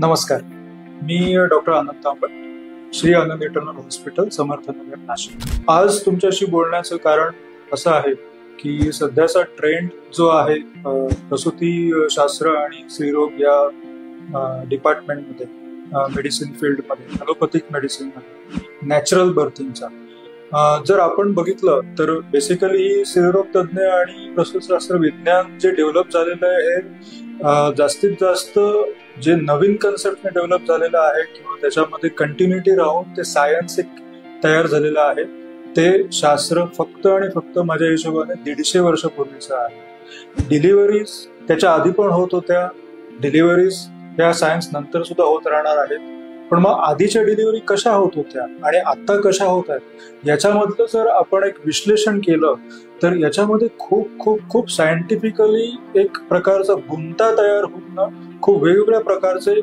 नमस्कार. मी डॉक्टर आनंद तांबट, Shri Anand internal hospital, Samarth Nagar, Nashik. आज तुमच्याशी बोलण्याचं कारण असं आहे की सध्याचा ट्रेंड जो आहे प्रसूती शास्त्र आणि स्त्रीरोग या डिपार्टमेंटमध्ये, मेडिसिन फील्डमध्ये, ॲलोपॅथिक मेडिसिनमध्ये नॅचरल बर्थिंगचा जर आपण बघितलं तर बेसिकली स्त्रीरोग तज्ज्ञ आणि प्रसूतीशास्त्र विज्ञान जे डेव्हलप झालेलं आहे हे जास्तीत जास्त जे नवीन कन्सेप्टने डेव्हलप झालेलं आहे किंवा त्याच्यामध्ये कंटिन्युटी राहून ते सायन्स एक तयार झालेलं आहे, ते शास्त्र फक्त आणि फक्त माझ्या हिशोबाने 150 वर्षापूर्वीचं आहे. डिलिव्हरीज त्याच्या आधी पण होत होत्या, डिलिव्हरीज या सायन्स नंतर सुद्धा होत राहणार आहेत. पण मग आधीच्या डिलिव्हरी कशा होत होत्या आणि आता कशा होत आहेत याच्यामधलं जर आपण एक विश्लेषण केलं तर याच्यामध्ये खूप खूप खूप सायंटिफिकली एक प्रकारचा गुंता तयार होऊन खूप वेगवेगळ्या प्रकारचे